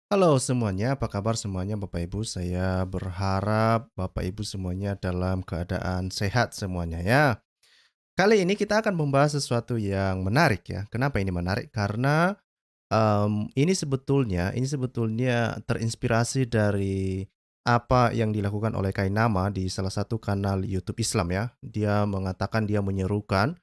Halo semuanya, apa kabar semuanya Bapak Ibu? Saya berharap Bapak Ibu semuanya dalam keadaan sehat semuanya ya. Kali ini kita akan membahas sesuatu yang menarik ya. Kenapa ini menarik? Karena ini sebetulnya terinspirasi dari apa yang dilakukan oleh Kainama di salah satu kanal YouTube Islam ya. Dia mengatakan dia menyerukan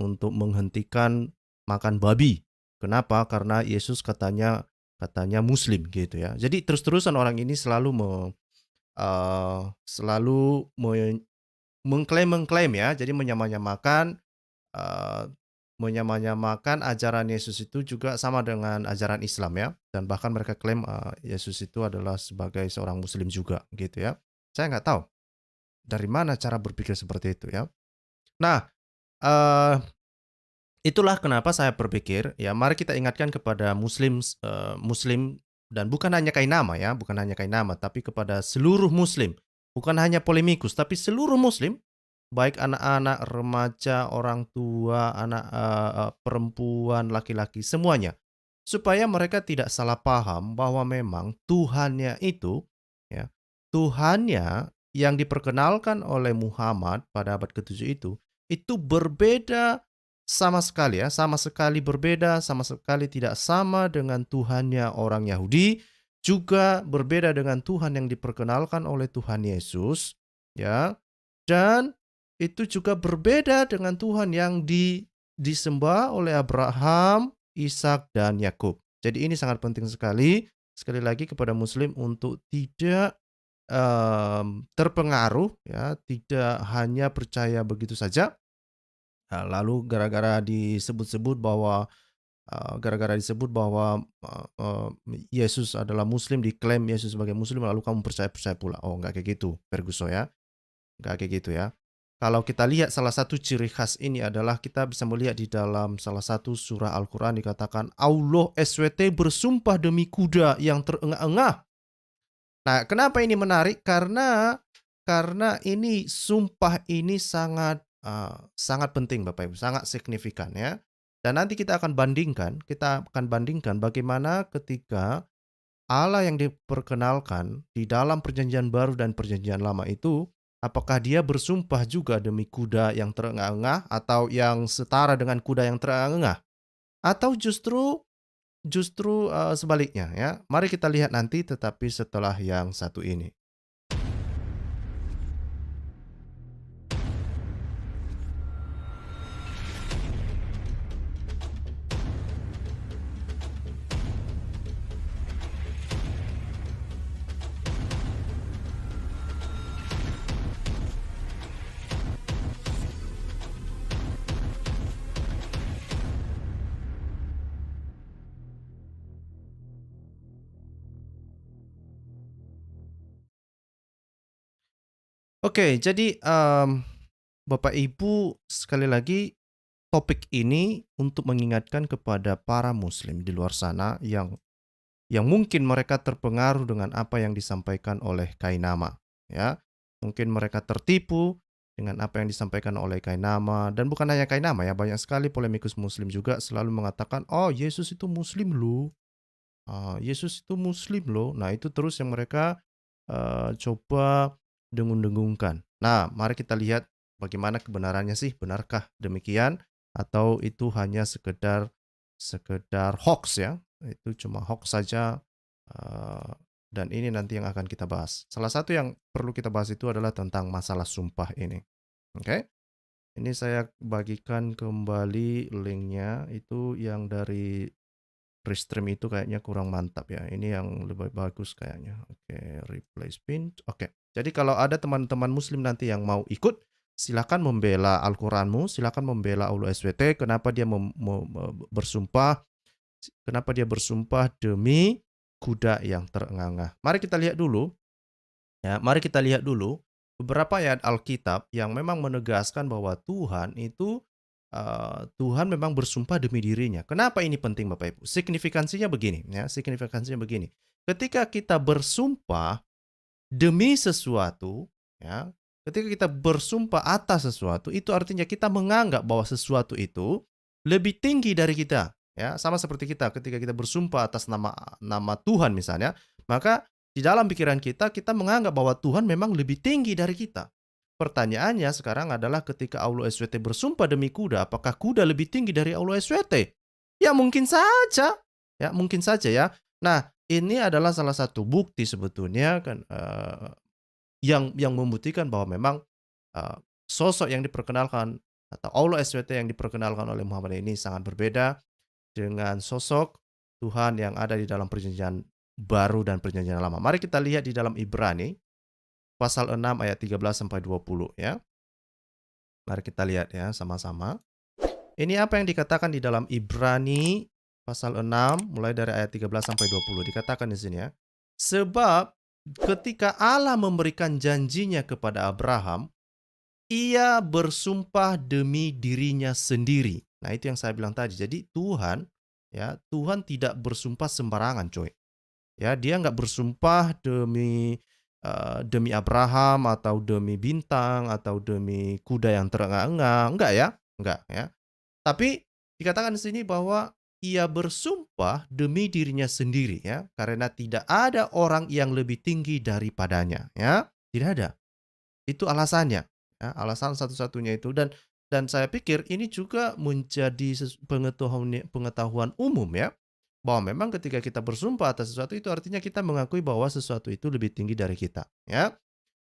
untuk menghentikan makan babi. Kenapa? Karena Yesus katanya katanya Muslim gitu ya. Jadi terus-terusan orang ini selalu mengklaim ya. Jadi Eee, menyamanyamakan ajaran Yesus itu juga sama dengan ajaran Islam ya, dan bahkan mereka klaim, Yesus itu adalah sebagai seorang muslim juga gitu ya. Saya nggak tahu dari mana cara berpikir seperti itu ya. Nah, eee, itulah kenapa saya berpikir ya mari kita ingatkan kepada muslim dan bukan hanya Kainama ya, bukan hanya Kainama, tapi kepada seluruh muslim. Bukan hanya Polemikus, tapi seluruh muslim. Baik anak-anak, remaja, orang tua, perempuan, laki-laki, semuanya. Supaya mereka tidak salah paham bahwa memang Tuhannya itu, ya, Tuhannya yang diperkenalkan oleh Muhammad pada abad ke-7 itu berbeda sama sekali ya, sama sekali berbeda, sama sekali tidak sama dengan Tuhannya orang Yahudi, juga berbeda dengan Tuhan yang diperkenalkan oleh Tuhan Yesus, ya. Dan itu juga berbeda dengan Tuhan yang disembah oleh Abraham, Ishak, dan Yakub. Jadi ini sangat penting sekali lagi kepada muslim untuk tidak, terpengaruh ya, tidak hanya percaya begitu saja, lalu gara-gara disebut bahwa, Yesus adalah muslim, diklaim Yesus sebagai muslim, lalu kamu percaya-percaya pula. Oh, nggak kayak gitu, Ferguson ya. Nggak kayak gitu ya. Kalau kita lihat salah satu ciri khas ini adalah kita bisa melihat di dalam salah satu surah Al-Quran dikatakan Allah SWT bersumpah demi kuda yang terengah-engah. Nah, kenapa ini menarik? Karena ini sumpah ini sangat penting Bapak Ibu, sangat signifikan ya. Dan nanti kita akan bandingkan bagaimana ketika Allah yang diperkenalkan di dalam Perjanjian Baru dan Perjanjian Lama itu, apakah dia bersumpah juga demi kuda yang terengah-engah atau yang setara dengan kuda yang terengah-engah? Atau justru sebaliknya ya? Mari kita lihat nanti tetapi setelah yang satu ini. Oke, jadi, Bapak Ibu sekali lagi topik ini untuk mengingatkan kepada para muslim di luar sana yang mungkin mereka terpengaruh dengan apa yang disampaikan oleh Kainama, ya. Mungkin mereka tertipu dengan apa yang disampaikan oleh Kainama dan bukan hanya Kainama ya, banyak sekali polemikus muslim juga selalu mengatakan, "Oh, Yesus itu muslim loh, Yesus itu muslim loh." Nah, itu terus yang mereka, coba dengung-dengungkan. Nah, mari kita lihat bagaimana kebenarannya sih, benarkah demikian atau itu hanya sekedar sekedar hoax ya, itu cuma hoax saja, eee, dan ini nanti yang akan kita bahas. Salah satu yang perlu kita bahas itu adalah tentang masalah sumpah ini, oke? Ini saya bagikan kembali linknya, itu yang dari Restream itu kayaknya kurang mantap ya, ini yang lebih bagus kayaknya. Oke, replace pin, oke. Jadi kalau ada teman-teman muslim nanti yang mau ikut, silakan membela Al-Qur'anmu, silakan membela Allah SWT, kenapa dia bersumpah demi kuda yang terengah-engah. Mari kita lihat dulu beberapa ayat Alkitab yang memang menegaskan bahwa Tuhan memang bersumpah demi dirinya. Kenapa ini penting Bapak Ibu? Signifikansinya begini ya, signifikansinya begini. Ketika kita bersumpah demi sesuatu, ya, ketika kita bersumpah atas sesuatu, itu artinya kita menganggap bahwa sesuatu itu lebih tinggi dari kita. ya, sama seperti kita ketika kita bersumpah atas nama nama Tuhan misalnya, maka di dalam pikiran kita, kita menganggap bahwa Tuhan memang lebih tinggi dari kita. Pertanyaannya sekarang adalah ketika Aulo SWT bersumpah demi kuda, apakah kuda lebih tinggi dari Aulo SWT? Ya mungkin saja, mungkin saja ya. Nah, ini adalah salah satu bukti sebetulnya kan yang membuktikan bahwa memang eee, sosok yang diperkenalkan atau Aulo SWT yang diperkenalkan oleh Muhammad ini sangat berbeda dengan sosok Tuhan yang ada di dalam perjanjian baru dan perjanjian lama. Mari kita lihat di dalam Ibrani pasal 6 ayat 13 sampai 20 ya. Mari kita lihat ya sama-sama. Ini apa yang dikatakan di dalam Ibrani pasal 6 mulai dari ayat 13 sampai 20. Dikatakan di sini ya. Sebab ketika Allah memberikan janjinya kepada Abraham, ia bersumpah demi dirinya sendiri. Nah, itu yang saya bilang tadi. Jadi Tuhan, Tuhan tidak bersumpah sembarangan, coy. Ya, dia nggak bersumpah demi Abraham atau demi bintang atau demi kuda yang terengah-engah, enggak ya, enggak ya. Tapi dikatakan di sini bahwa ia bersumpah demi dirinya sendiri ya, karena tidak ada orang yang lebih tinggi daripadanya ya, tidak ada. Itu alasannya, ya, alasan satu-satunya itu dan saya pikir ini juga menjadi pengetahuan umum ya, bahwa memang ketika kita bersumpah atas sesuatu itu artinya kita mengakui bahwa sesuatu itu lebih tinggi dari kita, ya.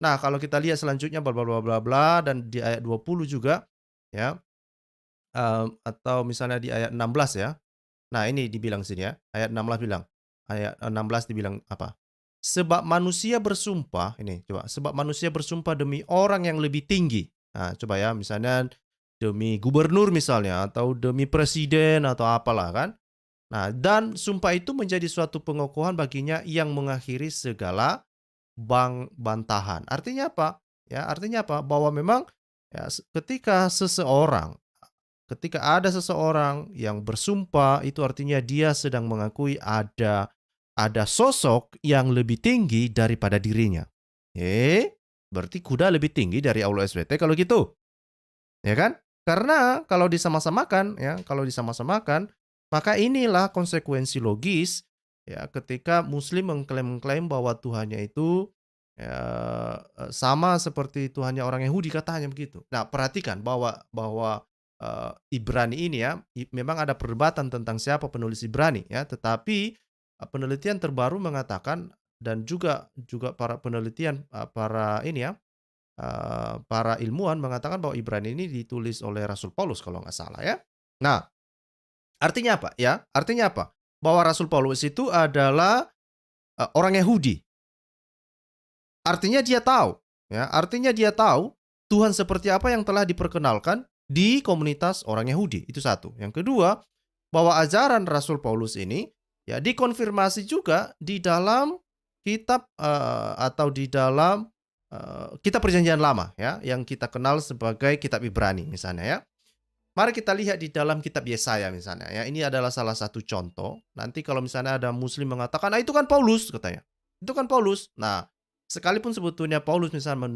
Nah, kalau kita lihat selanjutnya bla bla bla bla bla dan di ayat 20 juga ya, atau misalnya di ayat 16 ya. Nah, ini dibilang sini ya, ayat 16 bilang, ayat 16 dibilang apa? Sebab manusia bersumpah, ini coba, sebab manusia bersumpah demi orang yang lebih tinggi. Nah, coba ya, misalnya demi gubernur misalnya, atau demi presiden, atau apalah kan. Nah, dan sumpah itu menjadi suatu pengokohan baginya yang mengakhiri segala bantahan. Artinya apa? Ya, artinya apa? Bahwa memang ya, ketika ada seseorang yang bersumpah, itu artinya dia sedang mengakui ada sosok yang lebih tinggi daripada dirinya. Berarti kuda lebih tinggi dari Allah SWT kalau gitu, ya kan? Karena kalau disama-samakan, maka inilah konsekuensi logis ya ketika Muslim mengklaim bahwa Tuhannya itu ya, sama seperti Tuhannya orang Yahudi katanya begitu. Nah, perhatikan bahwa Ibrani ini ya, memang ada perdebatan tentang siapa penulis Ibrani ya, tetapi penelitian terbaru mengatakan dan juga juga para penelitian para ini ya, para ilmuwan mengatakan bahwa Ibrani ini ditulis oleh Rasul Paulus kalau nggak salah ya. Nah, artinya apa ya? Artinya apa? Bahwa Rasul Paulus itu adalah orang Yahudi. Artinya dia tahu Tuhan seperti apa yang telah diperkenalkan di komunitas orang Yahudi, itu satu. Yang kedua, bahwa ajaran Rasul Paulus ini ya dikonfirmasi juga di dalam kitab atau di dalam kitab Perjanjian Lama ya, yang kita kenal sebagai kitab Ibrani misalnya ya. Mari kita lihat di dalam kitab Yesaya misalnya ya. Ini adalah salah satu contoh. Nanti kalau misalnya ada muslim mengatakan, "Ah, itu kan Paulus," katanya. "Itu kan Paulus." Nah, sekalipun sebetulnya Paulus misalnya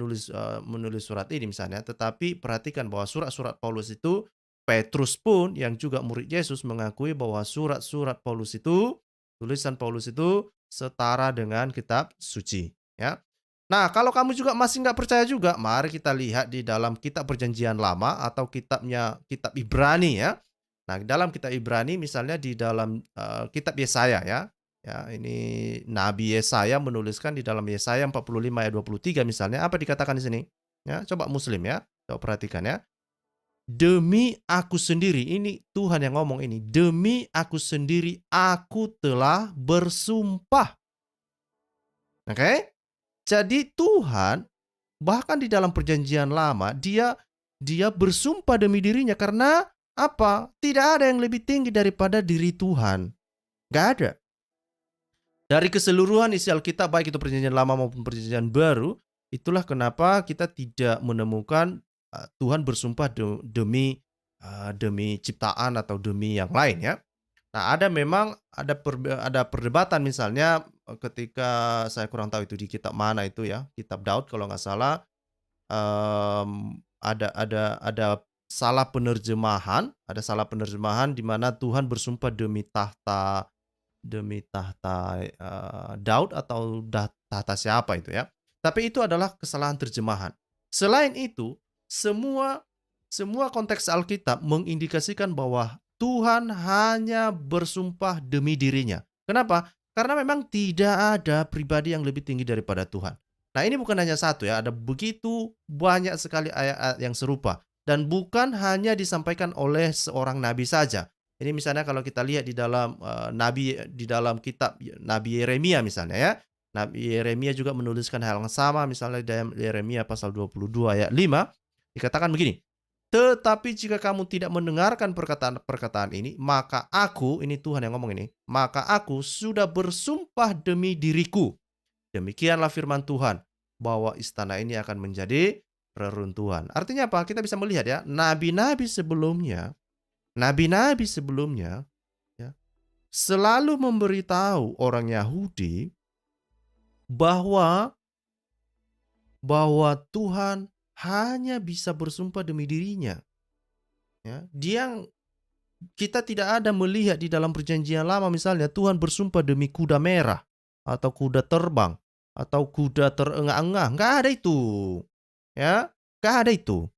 menulis surat ini misalnya, tetapi perhatikan bahwa surat-surat Paulus itu Petrus pun yang juga murid Yesus mengakui bahwa surat-surat Paulus itu, tulisan Paulus itu setara dengan kitab suci, ya. Nah, kalau kamu juga masih nggak percaya juga, mari kita lihat di dalam kitab Perjanjian Lama atau kitab Ibrani ya. Nah, di dalam kitab Ibrani misalnya di dalam kitab Yesaya ya. Ya, ini Nabi Yesaya menuliskan di dalam Yesaya 45 ayat 23 misalnya, apa dikatakan di sini? Ya, coba muslim ya. Coba perhatikan ya. Demi aku sendiri, ini Tuhan yang ngomong ini. Demi aku sendiri aku telah bersumpah. Oke? Jadi Tuhan bahkan di dalam perjanjian lama dia bersumpah demi dirinya karena apa? Tidak ada yang lebih tinggi daripada diri Tuhan. Gak ada. Dari keseluruhan isi Alkitab baik itu perjanjian lama maupun perjanjian baru, itulah kenapa kita tidak menemukan Tuhan bersumpah demi ciptaan atau demi yang lain ya. Nah, ada perdebatan misalnya ketika saya kurang tahu itu di kitab mana itu ya, kitab Daud kalau nggak salah, ada salah penerjemahan di mana Tuhan bersumpah demi tahta Daud atau tahta siapa itu ya. Tapi itu adalah kesalahan terjemahan. Selain itu, semua semua konteks Alkitab mengindikasikan bahwa Tuhan hanya bersumpah demi dirinya. Kenapa? Karena memang tidak ada pribadi yang lebih tinggi daripada Tuhan. Nah, ini bukan hanya satu ya, ada begitu banyak sekali ayat-ayat yang serupa dan bukan hanya disampaikan oleh seorang nabi saja. Ini misalnya kalau kita lihat di dalam di dalam kitab Nabi Yeremia misalnya ya. Nabi Yeremia juga menuliskan hal yang sama, misalnya di dalam Yeremia pasal 22 ayat 5 dikatakan begini. Tetapi jika kamu tidak mendengarkan perkataan-perkataan ini, maka aku, ini Tuhan yang ngomong ini, maka aku sudah bersumpah demi diriku. Demikianlah firman Tuhan, bahwa istana ini akan menjadi reruntuhan. Artinya apa? Kita bisa melihat ya, nabi-nabi sebelumnya ya, selalu memberitahu orang Yahudi bahwa Tuhan hanya bisa bersumpah demi dirinya. Ya, kita tidak ada melihat di dalam perjanjian lama misalnya Tuhan bersumpah demi kuda merah atau kuda terbang atau kuda terengah-engah. Nggak ada itu. Ya, nggak ada itu.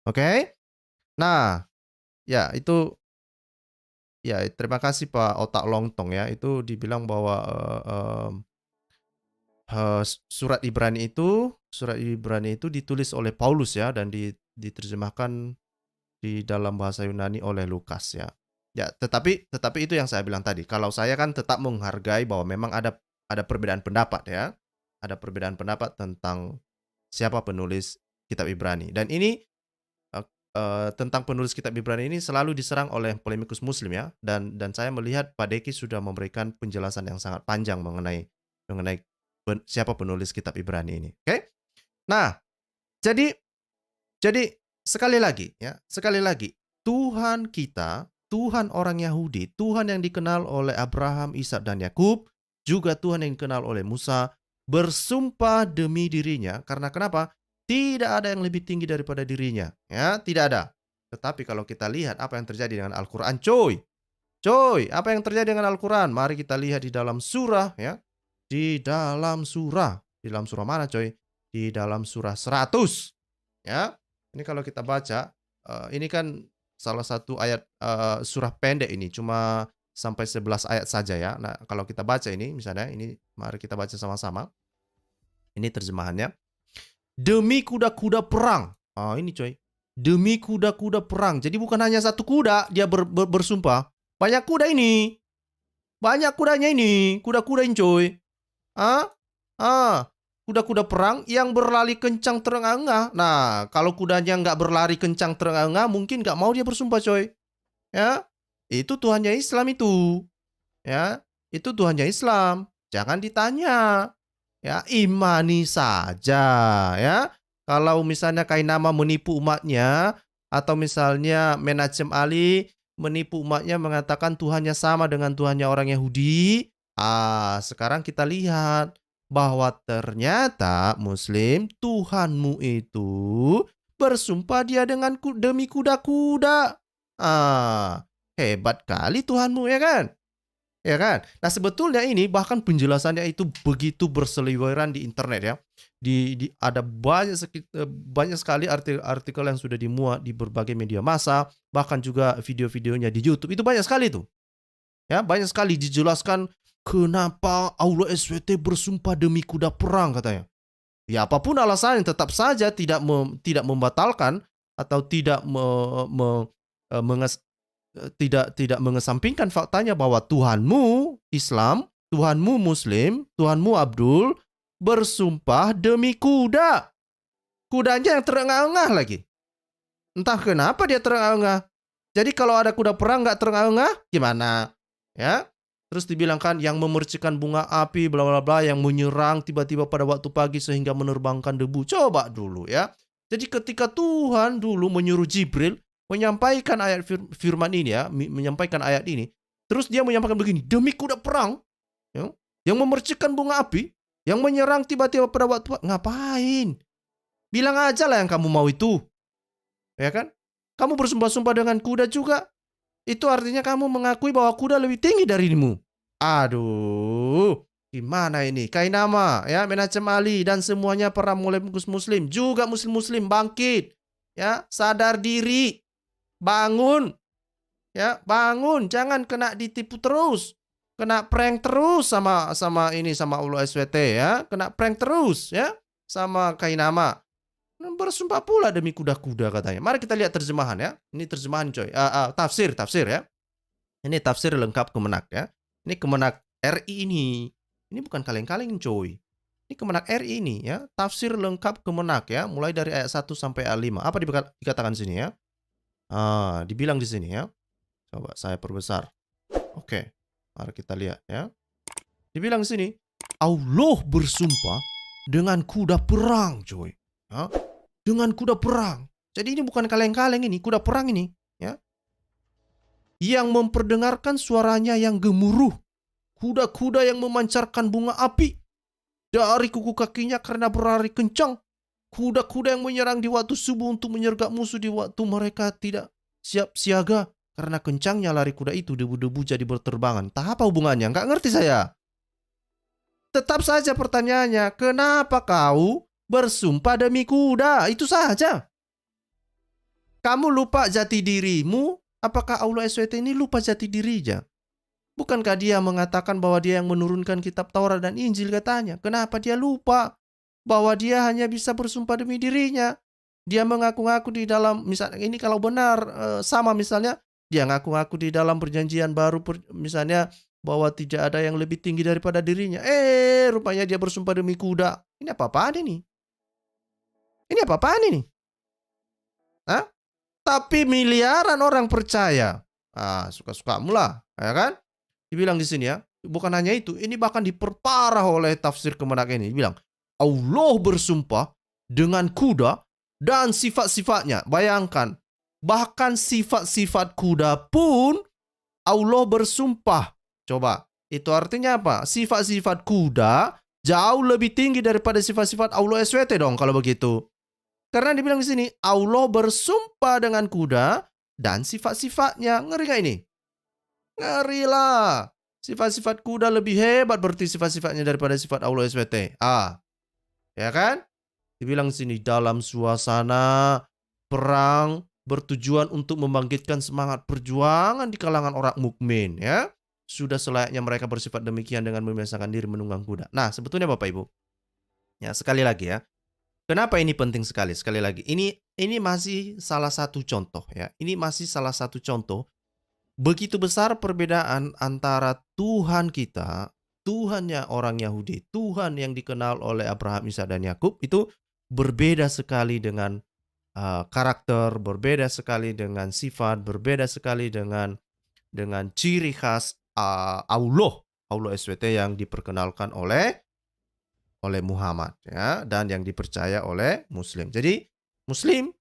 Oke? Nah, ya itu ya terima kasih Pak Otak Lontong ya. Itu dibilang bahwa surat Ibrani itu ditulis oleh Paulus ya dan diterjemahkan di dalam bahasa Yunani oleh Lukas ya. Ya, tetapi itu yang saya bilang tadi. Kalau saya kan tetap menghargai bahwa memang ada perbedaan pendapat ya. Ada perbedaan pendapat tentang siapa penulis kitab Ibrani. Dan ini tentang penulis kitab Ibrani ini selalu diserang oleh polemikus muslim ya. Dan saya melihat Pak Deki sudah memberikan penjelasan yang sangat panjang mengenai siapa penulis kitab Ibrani ini. Oke? Nah, jadi sekali lagi, Tuhan kita, Tuhan orang Yahudi, Tuhan yang dikenal oleh Abraham, Ishak dan Yakub, juga Tuhan yang dikenal oleh Musa, bersumpah demi dirinya. Karena kenapa? Tidak ada yang lebih tinggi daripada dirinya, ya, tidak ada. Tetapi kalau kita lihat apa yang terjadi dengan Al-Qur'an, coy, apa yang terjadi dengan Al-Qur'an? Mari kita lihat di dalam surah ya. Di dalam surah mana coy? Di dalam surah 100 ya. Ini kalau kita baca, ini kan salah satu ayat surah pendek ini, cuma sampai 11 ayat saja ya. Nah, kalau kita baca ini misalnya, ini mari kita baca sama-sama. Ini terjemahannya. Demi kuda-kuda perang. Ini coy. Demi kuda-kuda perang. Jadi bukan hanya satu kuda dia bersumpah. Banyak kuda ini. Banyak kudanya ini. Kuda-kuda ini coy. Kuda-kuda perang yang berlari kencang terengah-engah. Nah, kalau kudanya nggak berlari kencang terengah-engah, mungkin nggak mau dia bersumpah, coy. Ya, itu Tuhannya Islam itu. Ya, itu Tuhannya Islam. Jangan ditanya. Ya, imani saja. Ya, kalau misalnya Kainama menipu umatnya, atau misalnya Menachem Ali menipu umatnya mengatakan Tuhannya sama dengan Tuhannya orang Yahudi. Sekarang kita lihat bahwa ternyata Muslim, Tuhanmu itu bersumpah dia demi kuda-kuda. Hebat kali Tuhanmu ya kan? Ya kan? Nah, sebetulnya ini bahkan penjelasannya itu begitu berseliweran di internet ya. Ada banyak sekali artikel yang sudah dimuat di berbagai media massa, bahkan juga video-videonya di YouTube. Itu banyak sekali tuh. Ya, banyak sekali dijelaskan kenapa Allah SWT bersumpah demi kuda perang katanya. Ya, apapun alasannya tetap saja tidak membatalkan atau tidak tidak mengesampingkan faktanya bahwa Tuhanmu Islam, Tuhanmu Muslim, Tuhanmu Abdul bersumpah demi kuda. Kudanya yang terengah-engah lagi. Entah kenapa dia terengah-engah. Jadi kalau ada kuda perang nggak terengah-engah, gimana? Ya, terus dibilangkan yang memercikan bunga api, bla bla bla, yang menyerang tiba-tiba pada waktu pagi sehingga menerbangkan debu. Coba dulu ya. Jadi ketika Tuhan dulu menyuruh Jibril menyampaikan ayat firman ini ya, menyampaikan ayat ini, terus dia menyampaikan begini, demi kuda perang, ya, yang memercikan bunga api, yang menyerang tiba-tiba pada waktu, ngapain? Bilang aja lah yang kamu mau itu, ya kan? Kamu bersumpah-sumpah dengan kuda juga. Itu artinya kamu mengakui bahwa kuda lebih tinggi darimu. Aduh, gimana ini? Kainama, ya, Menachem Ali dan semuanya para politikus muslim, juga muslim-muslim bangkit. Ya, sadar diri, bangun, ya, bangun, jangan kena ditipu terus. Kena prank terus sama Ulu SWT, ya. Kena prank terus, ya, sama Kainama. Bersumpah pula demi kuda-kuda katanya. Mari kita lihat terjemahan, ya. Ini terjemahan coy. Tafsir ya. Ini tafsir lengkap Kemenak, ya. Ini Kemenak RI ini. Ini bukan kaleng-kaleng coy. Ini Kemenak RI ini, ya. Tafsir lengkap Kemenak, ya. Mulai dari ayat 1 sampai ayat 5. Apa dikatakan di sini, ya? Dibilang di sini, ya. Coba saya perbesar. Oke. Mari kita lihat, ya. Dibilang di sini, Allah bersumpah dengan kuda perang, coy. Ya. Dengan kuda perang. Jadi ini bukan kaleng-kaleng ini, kuda perang ini, ya. Yang memperdengarkan suaranya yang gemuruh. Kuda-kuda yang memancarkan bunga api dari kuku kakinya karena berlari kencang. Kuda-kuda yang menyerang di waktu subuh untuk menyergap musuh di waktu mereka tidak siap siaga. Karena kencangnya lari kuda itu, debu-debu jadi berterbangan. Entah apa hubungannya, nggak ngerti saya. Tetap saja pertanyaannya, kenapa kau bersumpah demi kuda? Itu saja. Kamu lupa jati dirimu? Apakah Allah SWT ini lupa jati dirinya? Bukankah dia mengatakan bahwa dia yang menurunkan kitab Taurat dan Injil katanya? Kenapa dia lupa bahwa dia hanya bisa bersumpah demi dirinya? Dia mengaku-ngaku di dalam, misalnya ini kalau benar sama misalnya, dia ngaku-ngaku di dalam perjanjian baru misalnya bahwa tidak ada yang lebih tinggi daripada dirinya. Rupanya dia bersumpah demi kuda. Ini apa-apaan ini? Ini apa-apaan ini? Hah? Tapi miliaran orang percaya. Suka-sukamu lah, ya kan? Dibilang di sini, ya. Bukan hanya itu, ini bahkan diperparah oleh tafsir Kemenak ini. Dibilang, Allah bersumpah dengan kuda dan sifat-sifatnya. Bayangkan, bahkan sifat-sifat kuda pun Allah bersumpah. Coba, itu artinya apa? Sifat-sifat kuda jauh lebih tinggi daripada sifat-sifat Allah SWT dong kalau begitu. Karena dibilang di sini, Allah bersumpah dengan kuda dan sifat-sifatnya. Ngeri gak ini? Ngeri lah. Sifat-sifat kuda lebih hebat berarti sifat-sifatnya daripada sifat Allah SWT. Ya kan? Dibilang di sini, dalam suasana perang bertujuan untuk membangkitkan semangat perjuangan di kalangan orang mukmin, ya. Sudah selayaknya mereka bersifat demikian dengan membiasakan diri menunggang kuda. Nah, sebetulnya Bapak Ibu, ya sekali lagi ya. Kenapa ini penting sekali? Sekali lagi, ini masih salah satu contoh ya. Ini masih salah satu contoh begitu besar perbedaan antara Tuhan kita, Tuhannya orang Yahudi, Tuhan yang dikenal oleh Abraham, Ishak dan Yakub itu berbeda sekali dengan karakter, berbeda sekali dengan sifat, berbeda sekali dengan ciri khas Allah SWT yang diperkenalkan oleh Muhammad ya, dan yang dipercaya oleh Muslim. Jadi Muslim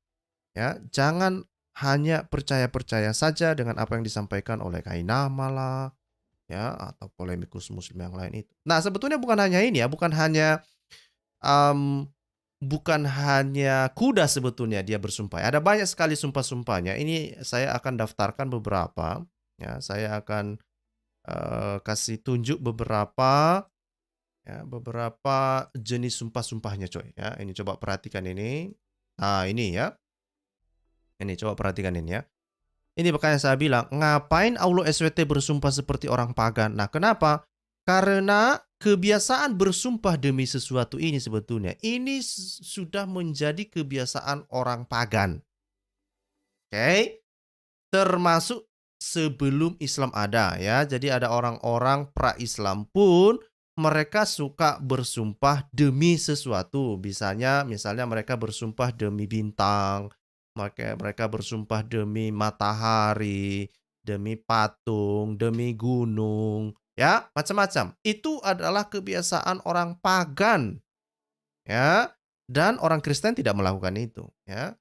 ya, jangan hanya percaya saja dengan apa yang disampaikan oleh Kainama lah ya, atau polemikus Muslim yang lain itu. Nah, sebetulnya bukan hanya ini ya, bukan hanya kuda sebetulnya dia bersumpah. Ada banyak sekali sumpah-sumpahnya. Ini saya akan daftarkan beberapa ya, saya akan kasih tunjuk beberapa jenis sumpah-sumpahnya coy ya. Ini coba perhatikan ini. Nah, ini ya. Ini coba perhatikan ini ya. Ini makanya saya bilang, ngapain Allah SWT bersumpah seperti orang pagan? Nah, kenapa? Karena kebiasaan bersumpah demi sesuatu ini sebetulnya ini sudah menjadi kebiasaan orang pagan. Oke? Termasuk sebelum Islam ada ya. Jadi ada orang-orang pra-Islam pun mereka suka bersumpah demi sesuatu. Misalnya mereka bersumpah demi bintang, mereka bersumpah demi matahari, demi patung, demi gunung, ya, macam-macam. Itu adalah kebiasaan orang pagan. Ya, dan orang Kristen tidak melakukan itu, ya.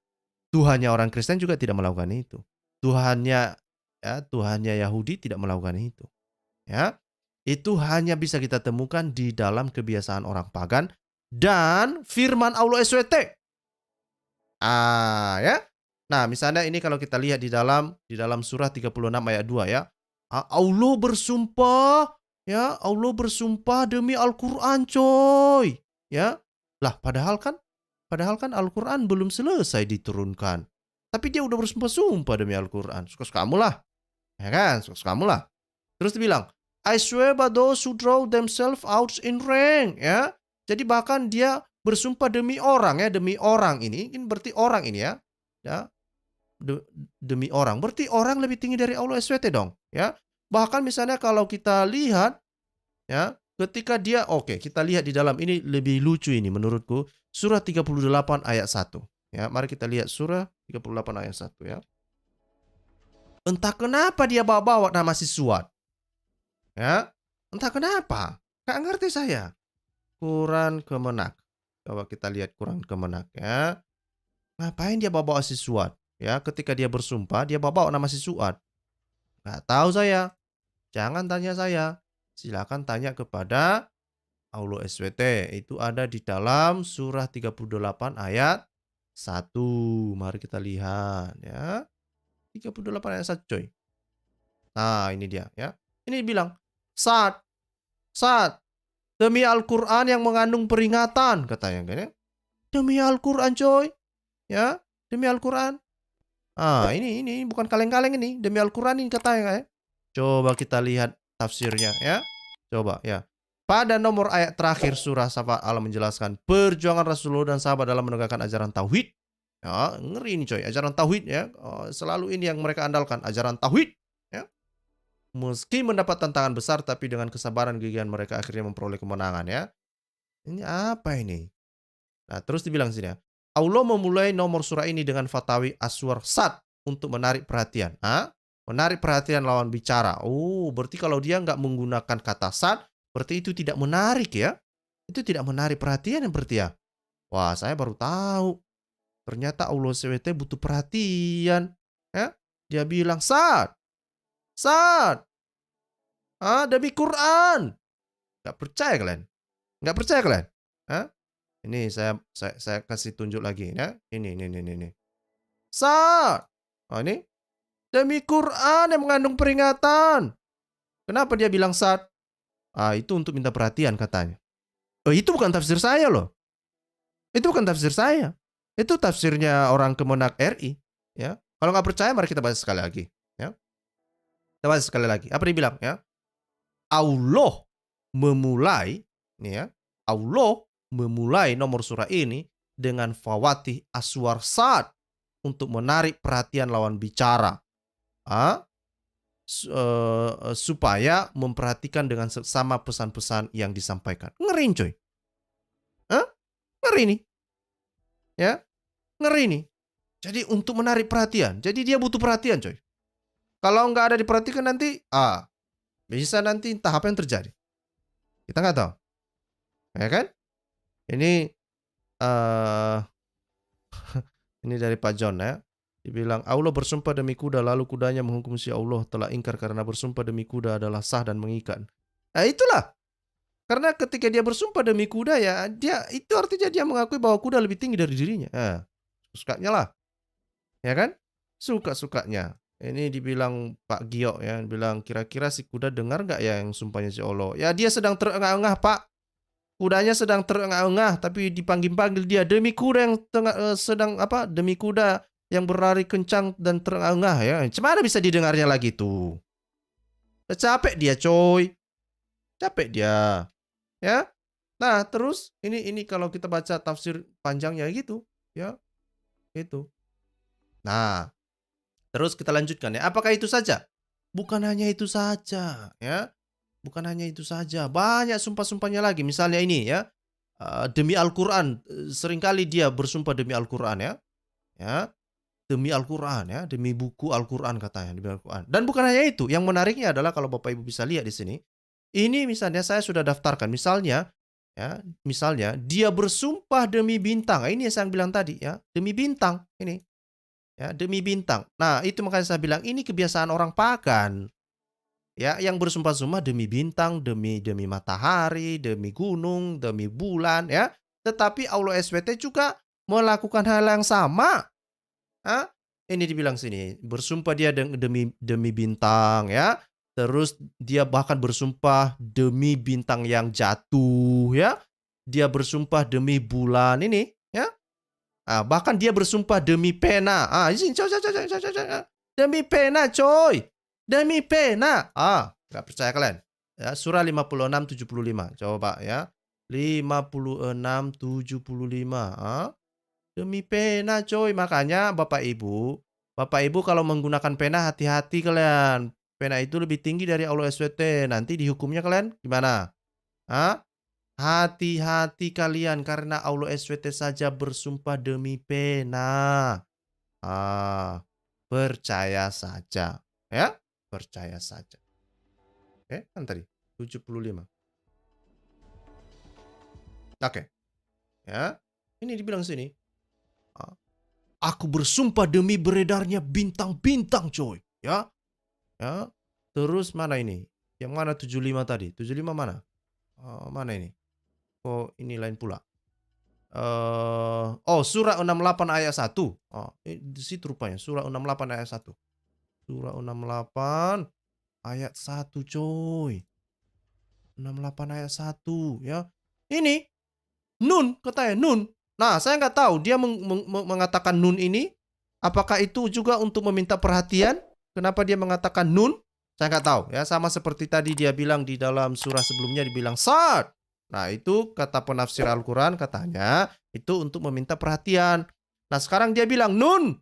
Tuhannya orang Kristen juga tidak melakukan itu. Tuhannya Yahudi tidak melakukan itu. Ya. Itu hanya bisa kita temukan di dalam kebiasaan orang pagan dan firman Allah SWT. Ya. Nah, misalnya ini kalau kita lihat di dalam surah 36 ayat 2 ya. Allah bersumpah, ya, Allah bersumpah demi Al-Qur'an coy. Ya. Lah, padahal kan Al-Qur'an belum selesai diturunkan. Tapi dia udah bersumpah-sumpah demi Al-Qur'an. Suka-suka kamu lah, ya kan? Suka-suka kamu lah. Terus dia bilang, I swear by those who draw themselves out in rank, ya. Jadi bahkan dia bersumpah demi orang ya, demi orang ini berarti orang ini ya. Ya, demi orang. Berarti orang lebih tinggi dari Allah SWT dong, ya. Bahkan misalnya kalau kita lihat ya, ketika dia oke, kita lihat di dalam ini lebih lucu ini menurutku, surah 38 ayat 1. Ya, mari kita lihat surah 38 ayat 1 ya. Entah kenapa dia bawa-bawa nama si Suad, ya. Entah kenapa, nggak ngerti saya. Quran Kemenak. Coba kita lihat Quran Kemenak ya. Ngapain dia bawa-bawa si Suad? Ya, ketika dia bersumpah, dia bawa-bawa nama si Suad. Nggak tahu saya. Jangan tanya saya. Silakan tanya kepada Allah SWT. Itu ada di dalam surah 38 ayat 1. Mari kita lihat ya. 38 ayat 1 coy. Nah, ini dia ya. Ini bilang, Sa'ad, Sa'ad, demi Al-Quran yang mengandung peringatan, katanya kan ya. Demi Al-Quran coy. Ya, demi Al-Quran. Ini bukan kaleng-kaleng ini, demi Al-Quran ini katanya ya. Coba kita lihat tafsirnya ya. Coba ya. Pada nomor ayat terakhir surah Safa Allah menjelaskan perjuangan Rasulullah dan sahabat dalam menegakkan ajaran tauhid. Ya, ngeri ini coy, ajaran tauhid ya. Selalu ini yang mereka andalkan, ajaran tauhid ya. Meski mendapat tantangan besar tapi dengan kesabaran gigihan mereka akhirnya memperoleh kemenangan ya. Ini apa ini? Nah, terus dibilang sini ya. Allah memulai nomor surah ini dengan fatawi aswar sad untuk menarik perhatian. Menarik perhatian lawan bicara. Oh, berarti kalau dia nggak menggunakan kata sad, berarti itu tidak menarik ya. Itu tidak menarik perhatian yang berarti ya. Wah, saya baru tahu. Ternyata Allah SWT butuh perhatian. Ya. Dia bilang, sad. Sad. Demi Quran. Nggak percaya kalian? Nggak percaya kalian? Hah? Ini saya kasih tunjuk lagi ya. Ini. Sad. Ini demi Quran yang mengandung peringatan. Kenapa dia bilang sad? Itu untuk minta perhatian katanya. Itu bukan tafsir saya loh. Itu bukan tafsir saya. Itu tafsirnya orang Kemenak RI. Ya. Kalau nggak percaya, mari kita bahas sekali lagi. Ya. Kita bahas sekali lagi. Apa dia bilang? Ya. Allah memulai, nih ya. Allah memulai nomor surah ini dengan fawatih aswar sad untuk menarik perhatian lawan bicara. Supaya memperhatikan dengan seksama pesan-pesan yang disampaikan. Ngeri coy. Ngeri nih. Ya, ngeri nih. Jadi untuk menarik perhatian. Jadi dia butuh perhatian coy. Kalau nggak ada diperhatikan nanti, bisa nanti entah apa yang terjadi. Kita nggak tahu. Ya kan? Ini ini dari Pak John ya. Dibilang Allah bersumpah demi kuda lalu kudanya menghukum si Allah telah ingkar karena bersumpah demi kuda adalah sah dan mengikat. Nah itulah. Karena ketika dia bersumpah demi kuda ya dia itu artinya dia mengakui bahwa kuda lebih tinggi dari dirinya. Sukanya lah. Ya kan? Suka-sukanya. Ini dibilang Pak Gio ya, bilang kira-kira si kuda dengar nggak ya yang sumpahnya si Allah? Ya dia sedang terengah-engah Pak. Kudanya sedang terengah-engah tapi dipanggil-panggil dia demi kuda yang demi kuda yang berlari kencang dan terengah-engah ya. Gimana bisa didengarnya lagi tuh? Capek dia coy. Capek dia. Ya. Nah, terus ini kalau kita baca tafsir panjangnya gitu, ya. Itu. Nah, terus kita lanjutkan ya. Apakah itu saja? Bukan hanya itu saja, ya. Bukan hanya itu saja. Banyak sumpah-sumpahnya lagi. Misalnya ini ya. Demi Al-Qur'an. Seringkali dia bersumpah demi Al-Qur'an ya. Ya. Demi Al-Qur'an ya, demi buku Al-Qur'an katanya, demi Al-Qur'an. Dan bukan hanya itu, yang menariknya adalah kalau Bapak Ibu bisa lihat di sini. Ini misalnya saya sudah daftarkan, misalnya dia bersumpah demi bintang. Ini yang saya bilang tadi ya, demi bintang ini. Ya, demi bintang. Nah, itu makanya saya bilang ini kebiasaan orang pagan. Ya, yang bersumpah-sumpah demi bintang, demi matahari, demi gunung, demi bulan ya. Tetapi Allah SWT juga melakukan hal yang sama. Ini dibilang sini, bersumpah dia demi demi bintang ya. Terus dia bahkan bersumpah demi bintang yang jatuh ya. Dia bersumpah demi bulan ini ya. Bahkan dia bersumpah demi pena. Sini coy, coy, coy, coy, coy, coy. Demi pena coy. Demi pena. Nggak percaya kalian? Ya, surah 56:75. Coba ya. 56:75. Demi pena coy. Makanya Bapak Ibu kalau menggunakan pena hati-hati kalian. Pena itu lebih tinggi dari Allah SWT. Nanti dihukumnya kalian gimana? Hah? Hati-hati kalian karena Allah SWT saja bersumpah demi pena. Percaya saja. Ya, percaya saja. Oke, kan tadi 75. Oke. Ya. Ini dibilang sini. Aku bersumpah demi beredarnya bintang-bintang, coy. Ya. Ya. Terus mana ini? Yang mana 75 tadi? 75 mana? Mana ini? Oh, ini lain pula. Surah 68 ayat 1. Di situ rupanya. Surah 68 ayat 1. Surah 68 ayat 1, coy. 68 ayat 1 ya. Ini nun katanya, nun. Nah, saya nggak tahu dia mengatakan nun ini apakah itu juga untuk meminta perhatian? Kenapa dia mengatakan nun? Saya nggak tahu ya. Sama seperti tadi dia bilang di dalam surah sebelumnya dibilang sad. Nah, itu kata penafsir Al-Quran katanya itu untuk meminta perhatian. Nah, sekarang dia bilang nun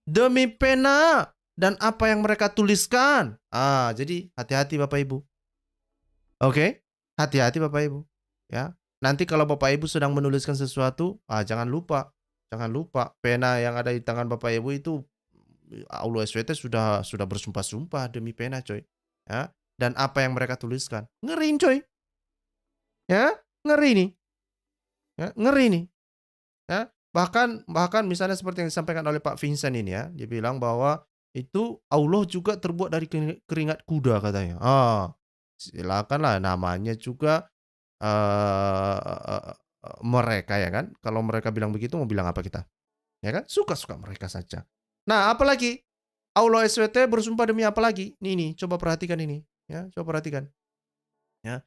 demi pena dan apa yang mereka tuliskan. Jadi hati-hati Bapak Ibu. Oke, hati-hati Bapak Ibu. Ya, nanti kalau Bapak Ibu sedang menuliskan sesuatu, jangan lupa pena yang ada di tangan Bapak Ibu itu Allah SWT sudah bersumpah-sumpah demi pena, coy. Ya, dan apa yang mereka tuliskan, ngeri, coy. Ya, ngeri nih. Ya, ngeri nih. Ya, bahkan misalnya seperti yang disampaikan oleh Pak Vincent ini ya, dia bilang bahwa itu Allah juga terbuat dari keringat kuda katanya. Silakanlah namanya juga mereka ya kan. Kalau mereka bilang begitu mau bilang apa kita? Ya kan? Suka-suka mereka saja. Nah, apalagi Allah SWT bersumpah demi apa lagi? Nih, coba perhatikan ini. Ya, coba perhatikan. Ya.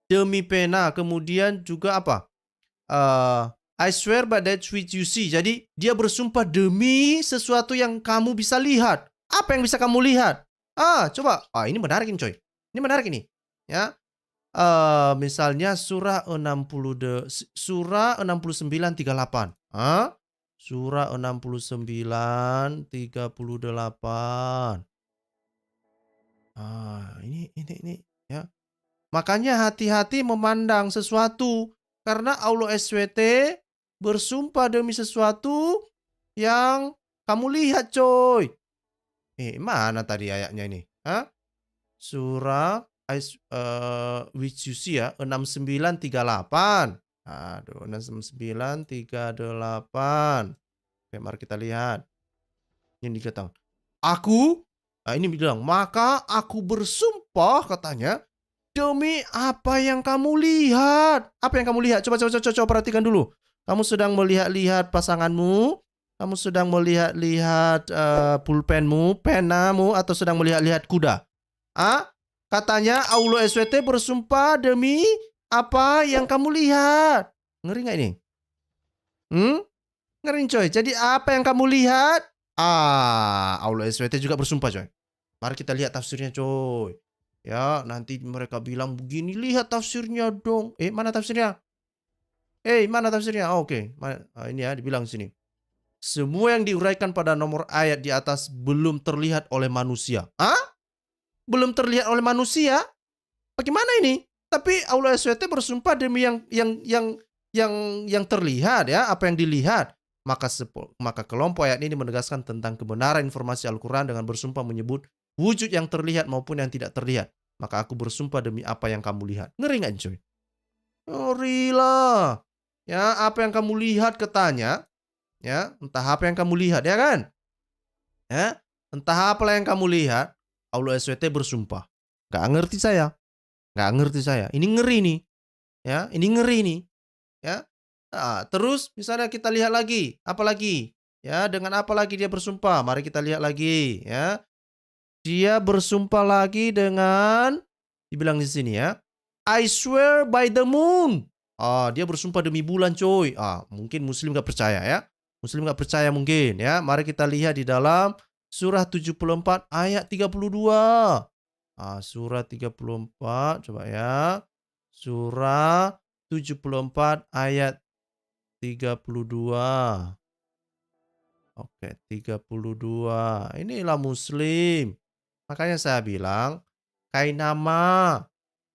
Demi pena, kemudian juga apa? I swear by that which you see. Jadi dia bersumpah demi sesuatu yang kamu bisa lihat. Apa yang bisa kamu lihat? Coba. Ini menarik ini, coy. Ini menarik ini. Ya. Misalnya surah 69:38. Surah 69:38. Ini ya. Makanya hati-hati memandang sesuatu karena Allah SWT bersumpah demi sesuatu yang kamu lihat, coy. Mana tadi ayatnya ini? Surah which you see ya, 69:38. Aduh, 69:38. Oke, mari kita lihat. Ini dikatakan, ini bilang, maka aku bersumpah katanya demi apa yang kamu lihat. Apa yang kamu lihat? Coba perhatikan dulu. Kamu sedang melihat-lihat pasanganmu, kamu sedang melihat-lihat pulpenmu, penamu, atau sedang melihat-lihat kuda? Katanya Allah SWT bersumpah demi apa yang kamu lihat. Ngeri nggak ini? Ngeri, coy. Jadi apa yang kamu lihat? Allah SWT juga bersumpah, coy. Mari kita lihat tafsirnya, coy. Ya, nanti mereka bilang begini, lihat tafsirnya dong. Mana tafsirnya? Mana tafsirnya? Oke. Ini ya, dibilang sini. Semua yang diuraikan pada nomor ayat di atas belum terlihat oleh manusia. Belum terlihat oleh manusia? Bagaimana ini? Tapi Allah SWT bersumpah demi yang terlihat ya, apa yang dilihat. Maka kelompok ayat ini menegaskan tentang kebenaran informasi Al-Quran dengan bersumpah menyebut wujud yang terlihat maupun yang tidak terlihat. Maka aku bersumpah demi apa yang kamu lihat. Ngeri nggak, coy? Ngeri lah. Ya, apa yang kamu lihat katanya. Ya, entah apa yang kamu lihat, ya kan? Ya, entah apa yang kamu lihat. Allah SWT bersumpah. Nggak ngerti saya. Ini ngeri nih. Ya, ini ngeri nih. Ya. Terus misalnya kita lihat lagi, apa lagi? Ya, dengan apa lagi dia bersumpah? Mari kita lihat lagi, ya. Dia bersumpah lagi dengan dibilang di sini ya, I swear by the moon. Dia bersumpah demi bulan coy. Mungkin Muslim nggak percaya ya. Muslim nggak percaya mungkin ya. Mari kita lihat di dalam surah 74 ayat 32. Surah 34 coba ya. Surah 74 ayat 32. Oke, 32. Inilah Muslim. Makanya saya bilang, Kainama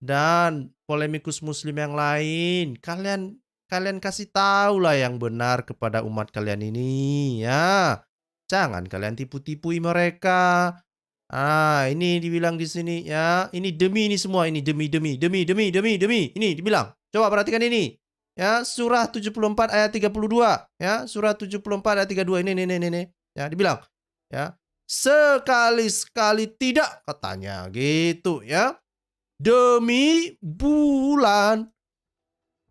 dan polemikus Muslim yang lain, kalian kalian kasih tahu lah yang benar kepada umat kalian ini, ya. Jangan kalian tipu-tipui mereka. Ini dibilang di sini ya, ini demi ini semua ini demi. Ini dibilang. Coba perhatikan ini. Ya, surah 74 ayat 32 ya, surah 74 ayat 32 ini. Ya, dibilang ya, sekali-sekali tidak katanya gitu ya. Demi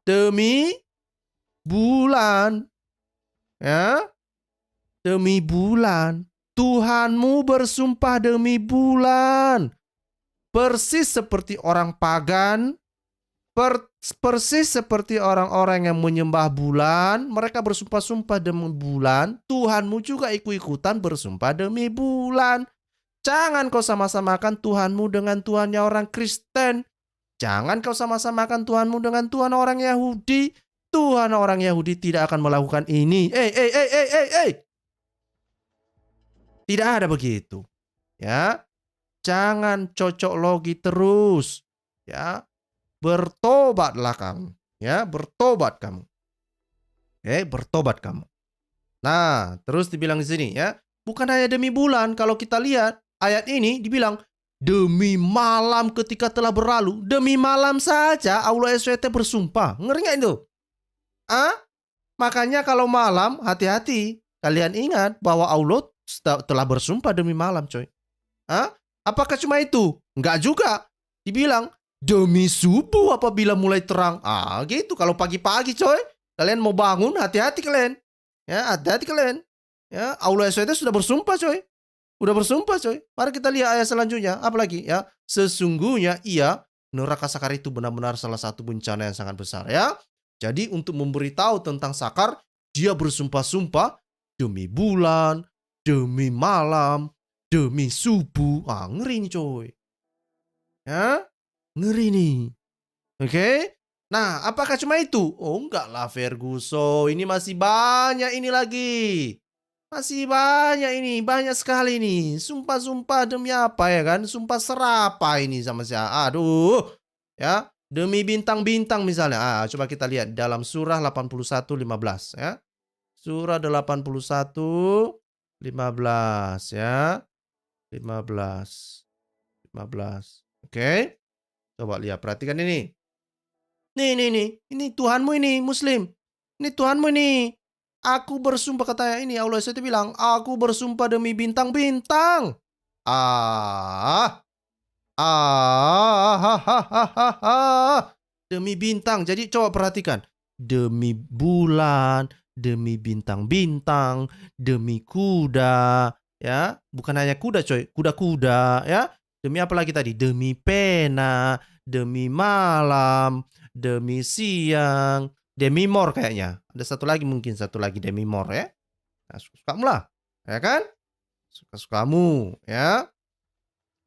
demi bulan ya, demi bulan. Tuhanmu bersumpah demi bulan. Persis seperti orang pagan, persis seperti orang-orang yang menyembah bulan, mereka bersumpah-sumpah demi bulan. Tuhanmu juga ikut-ikutan bersumpah demi bulan. Jangan kau sama-samakan Tuhanmu dengan Tuhannya orang Kristen. Jangan kau sama-samakan Tuhanmu dengan Tuhan orang Yahudi. Tuhan orang Yahudi tidak akan melakukan ini. Tidak ada begitu. Ya, jangan cocok logi terus. Ya, bertobatlah kamu. Ya, bertobat kamu. Bertobat kamu. Nah, terus dibilang di sini ya, bukan hanya demi bulan. Kalau kita lihat ayat ini dibilang demi malam ketika telah berlalu. Demi malam saja Allah SWT bersumpah. Ngeri nggak itu? Makanya kalau malam hati-hati. Kalian ingat bahwa Allah telah bersumpah demi malam, coy. Apakah cuma itu? Enggak juga. Dibilang demi subuh apabila mulai terang. Gitu. Kalau pagi-pagi, coy, kalian mau bangun, hati-hati kalian. Ya, hati-hati kalian. Ya, Allah SWT sudah bersumpah, coy. Udah bersumpah, coy. Mari kita lihat ayat selanjutnya. Apalagi ya? Sesungguhnya neraka Sakar itu benar-benar salah satu bencana yang sangat besar, ya. Jadi untuk memberitahu tentang Sakar, dia bersumpah-sumpah demi bulan, demi malam, demi subuh. Ngeri nih, coy. Ya, ngeri nih. Oke? Nah, apakah cuma itu? Enggak lah, Ferguson. Ini masih banyak ini lagi. Masih banyak ini, banyak sekali nih. Sumpah-sumpah demi apa ya kan? Sumpah serapa ini sama siapa? Aduh. Ya, demi bintang-bintang misalnya. Coba kita lihat dalam surah 81:15 ya. Surah 81:15 ya. 15. Oke. Coba lihat, perhatikan ini. Nih. Ini Tuhanmu ini, Muslim. Ini Tuhanmu ini. Aku bersumpah katanya ini, Allah SWT bilang, aku bersumpah demi bintang-bintang. Demi bintang. Jadi coba perhatikan. Demi bulan, demi bintang-bintang, demi kuda, ya. Bukan hanya kuda, coy. Kuda-kuda, ya. Demi apa lagi tadi? Demi pena, demi malam, demi siang, demi more kayaknya. Ada satu lagi mungkin, satu lagi demi more ya. Nah, suka-sukamu lah, ya kan? Suka-sukamu, ya.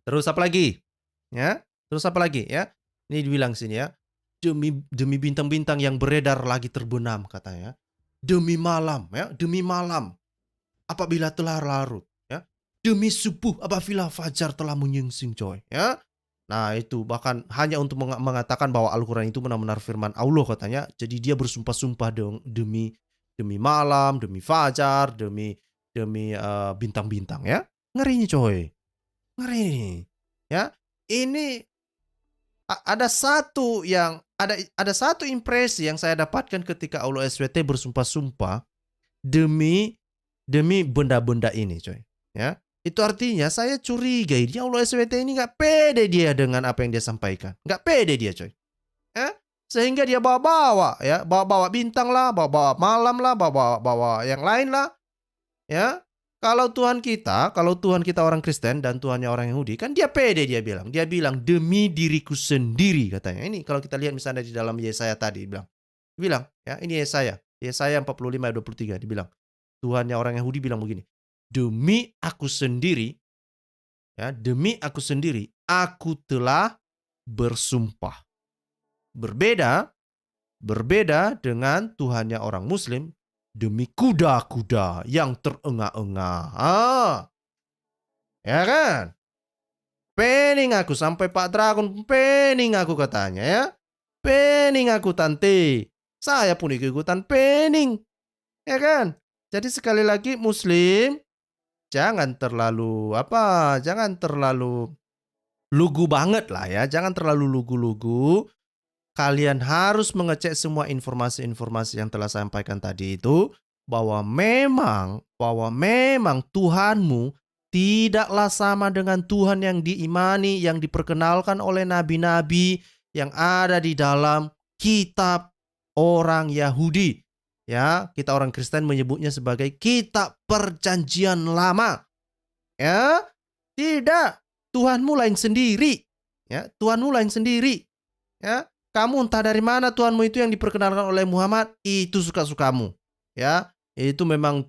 Terus apa lagi? Ya. Terus apa lagi ya? Ini dibilang sini ya. Demi bintang-bintang yang beredar lagi terbenam katanya. Demi malam ya, demi malam apabila telah larut ya. Demi subuh apabila fajar telah menyingsing, coy, ya. Nah, itu bahkan hanya untuk mengatakan bahwa Al-Qur'an itu benar-benar firman Allah katanya. Jadi dia bersumpah-sumpah demi malam, demi fajar, demi bintang-bintang ya. Ngerinya, coy. Ngeri. Ya. Ini ada satu impresi yang saya dapatkan ketika Allah SWT bersumpah-sumpah demi benda-benda ini, coy. Ya. Itu artinya saya curiga dia Allah SWT ini nggak pede dia dengan apa yang dia sampaikan. Nggak pede dia, coy. Ya. Sehingga dia bawa-bawa ya, bawa-bawa bintang lah, bawa-bawa malam lah, bawa-bawa yang lain lah. Ya. Kalau Tuhan kita orang Kristen dan Tuhannya orang Yahudi, kan dia pede dia bilang. Dia bilang, "Demi diriku sendiri," katanya. Ini kalau kita lihat misalnya di dalam Yesaya tadi bilang, ya ini Yesaya 45 ayat 23 dibilang. Tuhannya orang Yahudi bilang begini, "Demi aku sendiri, ya, demi aku sendiri, aku telah bersumpah." Berbeda berbeda dengan Tuhannya orang Muslim, "Demi kuda-kuda yang terengah-engah." Ya kan? "Pening aku," sampai Pak Dragon, "Pening aku," katanya ya. "Pening aku tante." Saya pun ikut-ikutan pening, ya kan? Jadi sekali lagi Muslim, jangan terlalu lugu banget lah ya, jangan terlalu lugu-lugu. Kalian harus mengecek semua informasi-informasi yang telah saya sampaikan tadi itu, bahwa memang Tuhanmu tidaklah sama dengan Tuhan yang diimani, yang diperkenalkan oleh nabi-nabi yang ada di dalam kitab orang Yahudi. Ya, kita orang Kristen menyebutnya sebagai kitab perjanjian lama. Ya, tidak. Tuhanmu lain sendiri. Ya, Tuhanmu lain sendiri. Ya, kamu entah dari mana Tuhanmu itu yang diperkenalkan oleh Muhammad, itu suka-sukamu. Ya, itu memang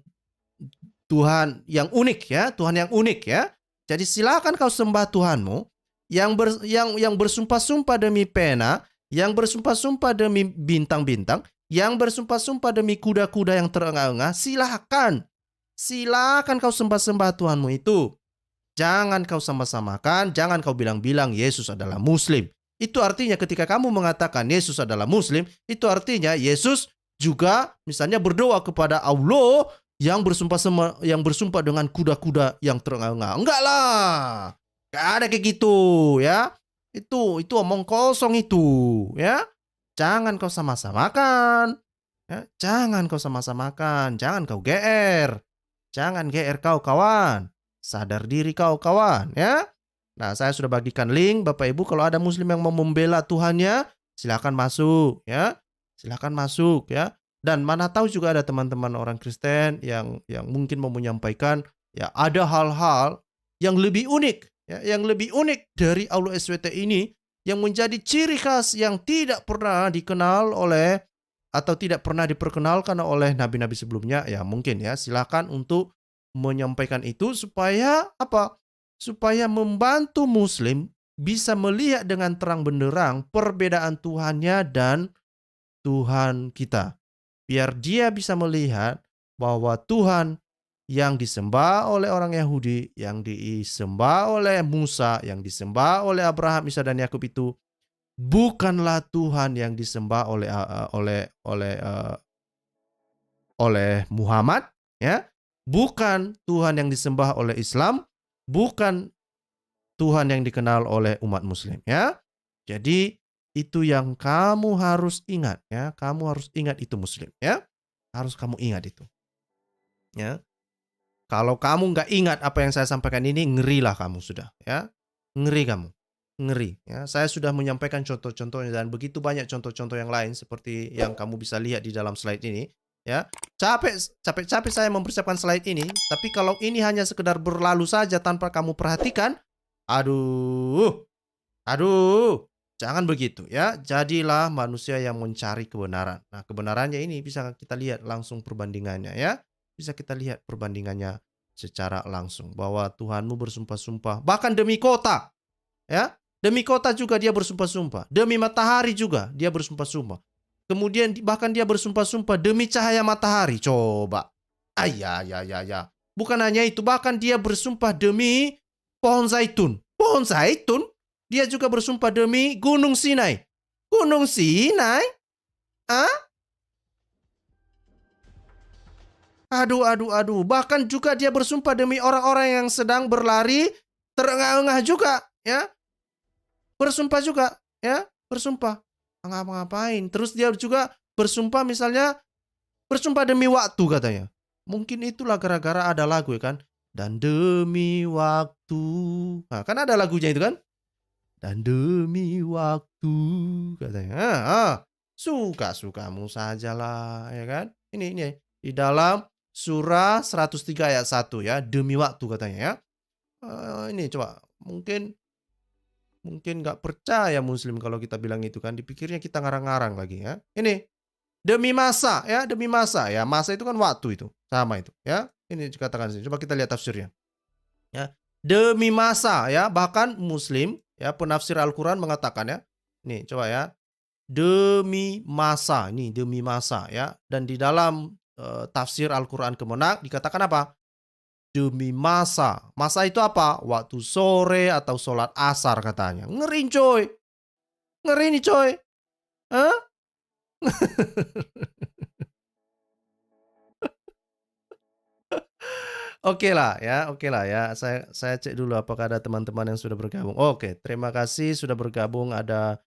Tuhan yang unik ya, Tuhan yang unik ya. Jadi silakan kau sembah Tuhanmu yang bersumpah-sumpah demi pena, yang bersumpah-sumpah demi bintang-bintang, yang bersumpah-sumpah demi kuda-kuda yang terengah-engah, silakan. Silakan kau sembah-sembah Tuhanmu itu. Jangan kau sama-samakan, jangan kau bilang-bilang Yesus adalah Muslim. Itu artinya ketika kamu mengatakan Yesus adalah Muslim, itu artinya Yesus juga misalnya berdoa kepada Allah yang bersumpah dengan kuda-kuda yang terengah-engah. Enggak lah. Gak ada kayak gitu ya. Itu omong kosong itu ya. Jangan kau sama-samakan. Ya, jangan kau sama-samakan, jangan kau GR. Jangan GR kau kawan. Sadar diri kau kawan ya. Nah, saya sudah bagikan link Bapak Ibu, kalau ada muslim yang mau membela Tuhannya, silakan masuk ya. Silakan masuk ya. Dan mana tahu juga ada teman-teman orang Kristen yang mungkin mau menyampaikan ya ada hal-hal yang lebih unik ya, yang lebih unik dari Aulo SWT ini yang menjadi ciri khas yang tidak pernah dikenal oleh atau tidak pernah diperkenalkan oleh nabi-nabi sebelumnya. Ya mungkin ya, silakan untuk menyampaikan itu supaya apa? Supaya membantu muslim bisa melihat dengan terang benderang perbedaan Tuhannya dan Tuhan kita. Biar dia bisa melihat bahwa Tuhan yang disembah oleh orang Yahudi, yang disembah oleh Musa, yang disembah oleh Abraham, Isa dan Yakub itu bukanlah Tuhan yang disembah oleh Muhammad ya, bukan Tuhan yang disembah oleh Islam, bukan Tuhan yang dikenal oleh umat muslim ya. Jadi itu yang kamu harus ingat ya, kamu harus ingat itu muslim ya. Harus kamu ingat itu ya. Kalau kamu nggak ingat apa yang saya sampaikan ini, ngerilah kamu sudah ya. Ngeri kamu. Ngeri ya. Saya sudah menyampaikan contoh-contohnya dan begitu banyak contoh-contoh yang lain seperti yang kamu bisa lihat di dalam slide ini ya. Capek-capek saya mempersiapkan slide ini, tapi kalau ini hanya sekedar berlalu saja tanpa kamu perhatikan, aduh. Aduh, jangan begitu ya. Jadilah manusia yang mencari kebenaran. Nah, kebenarannya ini bisa kita lihat langsung perbandingannya ya. Bisa kita lihat perbandingannya secara langsung bahwa Tuhanmu bersumpah-sumpah bahkan demi kota ya. Demi kota juga dia bersumpah-sumpah. Demi matahari juga dia bersumpah-sumpah. Kemudian bahkan dia bersumpah-sumpah demi cahaya matahari. Coba. Ya. Bukan hanya itu, bahkan dia bersumpah demi pohon zaitun. Pohon zaitun? Dia juga bersumpah demi Gunung Sinai. Gunung Sinai? Ah? Aduh. Bahkan juga dia bersumpah demi orang-orang yang sedang berlari terengah-engah juga, ya. Bersumpah juga, ya. Bersumpah. Ngapa-ngapain? Terus dia juga bersumpah misalnya bersumpah demi waktu katanya. Mungkin itulah gara-gara ada lagu ya kan. Dan demi waktu. Nah, kan ada lagunya itu kan. Dan demi waktu katanya. Suka-sukamu sajalah ya kan. Ini di dalam surah 103 ayat 1 ya, demi waktu katanya ya. Ini coba mungkin mungkin nggak percaya muslim kalau kita bilang itu kan, dipikirnya kita ngarang-ngarang lagi ya. Ini, demi masa ya, masa itu kan waktu itu, sama itu ya. Ini dikatakan di sini, coba kita lihat tafsirnya ya. Demi masa ya, bahkan muslim ya, penafsir Al-Quran mengatakan ya, nih coba ya, demi masa, ini demi masa ya, dan di dalam tafsir Al-Quran Kemenak dikatakan apa? Demi masa. Masa itu apa? Waktu sore atau sholat asar katanya. Ngeri coy. Ngeri nih coy. Hah? Oke lah ya. Saya cek dulu apakah ada teman-teman yang sudah bergabung. Oke, terima kasih sudah bergabung. Ada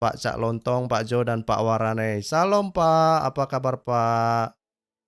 Pak Cak Lontong, Pak Jo, dan Pak Warane. Salam Pak, apa kabar Pak?